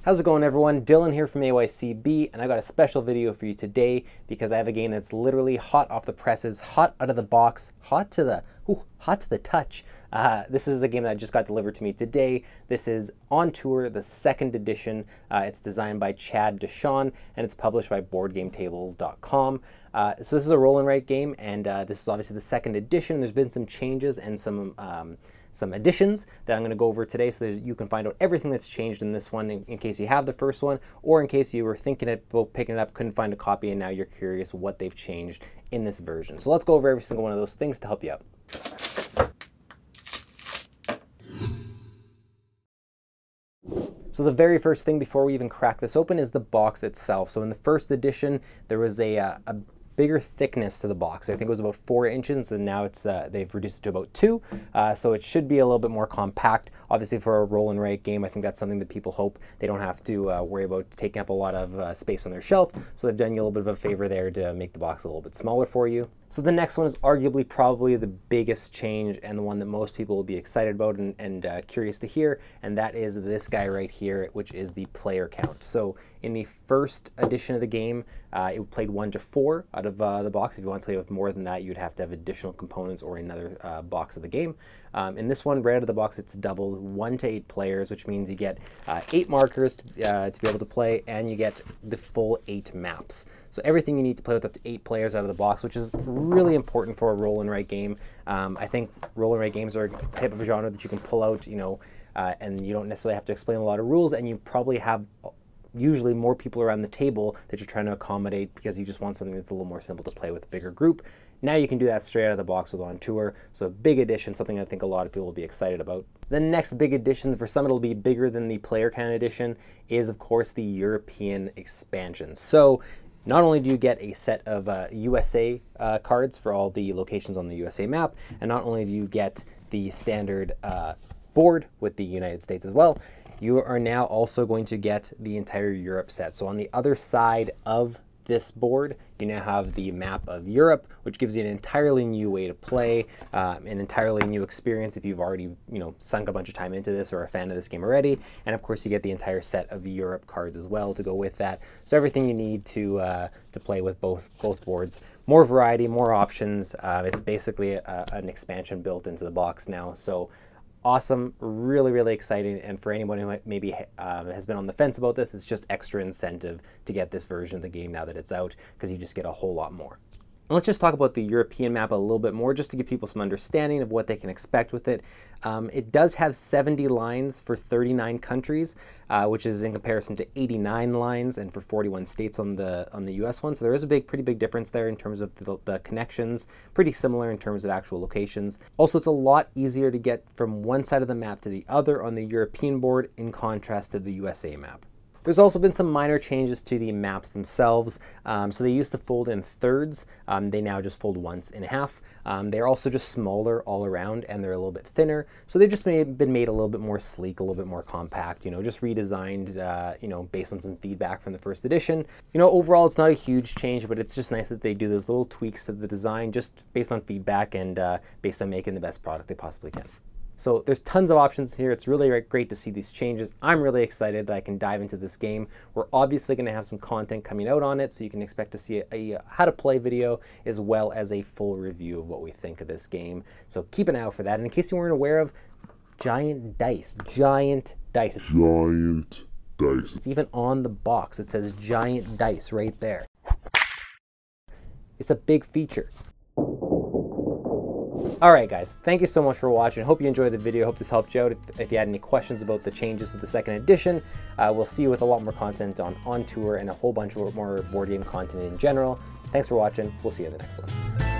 How's it going, everyone? Dylan here from AYCB, and I got a special video for you today because I have a game that's literally hot off the presses, hot out of the box, hot to the touch. This is the game that just got delivered to me today. This is On Tour, the second edition. It's designed by Chad Deshawn, and it's published by BoardGameTables.com. So this is a roll and write game, and this is obviously the second edition. There's been some changes and some additions that I'm going to go over today so that you can find out everything that's changed in this one in case you have the first one, or in case you were thinking about picking it up, couldn't find a copy, and now you're curious what they've changed in this version. So let's go over every single one of those things to help you out. So the very first thing before we even crack this open is the box itself. So in the first edition, there was a bigger thickness to the box. I think it was about 4 inches, and now it's they've reduced it to about 2. So it should be a little bit more compact. Obviously, for a roll and write game, I think that's something that people hope they don't have to worry about taking up a lot of space on their shelf. So they've done you a little bit of a favor there to make the box a little bit smaller for you. So the next one is arguably probably the biggest change and the one that most people will be excited about and curious to hear, and that is this guy right here, which is the player count. So in the first edition of the game, it played 1 to 4 out of the box. If you want to play with more than that, you'd have to have additional components or another box of the game. In this one, right out of the box, it's doubled 1 to 8 players, which means you get 8 markers to be able to play, and you get the full 8 maps. So everything you need to play with up to 8 players out of the box, which is really important for a roll and write game. I think roll and write games are a type of a genre that you can pull out, and you don't necessarily have to explain a lot of rules, and you probably have usually more people around the table that you're trying to accommodate because you just want something that's a little more simple to play with a bigger group. Now you can do that straight out of the box with On Tour. So a big addition, something I think a lot of people will be excited about. The next big addition, for some it'll be bigger than the player count edition, is of course the European expansion. So not only do you get a set of USA cards for all the locations on the USA map, and not only do you get the standard board with the United States as well, you are now also going to get the entire Europe set. So on the other side of this board, you now have the map of Europe, which gives you an entirely new way to play, an entirely new experience if you've already, sunk a bunch of time into this or are a fan of this game already. And of course, you get the entire set of Europe cards as well to go with that. So everything you need to play with both boards. More variety, more options. It's basically an expansion built into the box now. So awesome, really, really exciting, and for anyone who maybe has been on the fence about this, it's just extra incentive to get this version of the game now that it's out, because you just get a whole lot more. And let's just talk about the European map a little bit more, just to give people some understanding of what they can expect with it. It does have 70 lines for 39 countries, which is in comparison to 89 lines and for 41 states on the US one. So there is a pretty big difference there in terms of the connections, pretty similar in terms of actual locations. Also, it's a lot easier to get from one side of the map to the other on the European board in contrast to the USA map. There's also been some minor changes to the maps themselves. So they used to fold in thirds. They now just fold once in half. They're also just smaller all around, and they're a little bit thinner. So they've just been made a little bit more sleek, a little bit more compact, just redesigned, based on some feedback from the first edition. Overall, it's not a huge change, but it's just nice that they do those little tweaks to the design just based on feedback and based on making the best product they possibly can. So there's tons of options here. It's really great to see these changes. I'm really excited that I can dive into this game. We're obviously going to have some content coming out on it, so you can expect to see a how to play video as well as a full review of what we think of this game. So keep an eye out for that. And in case you weren't aware of, giant dice. Giant dice. Giant dice. It's even on the box. It says giant dice right there. It's a big feature. Alright guys, thank you so much for watching. Hope you enjoyed the video. Hope this helped you out. If you had any questions about the changes to the second edition, we'll see you with a lot more content on Tour and a whole bunch more board game content in general. Thanks for watching. We'll see you in the next one.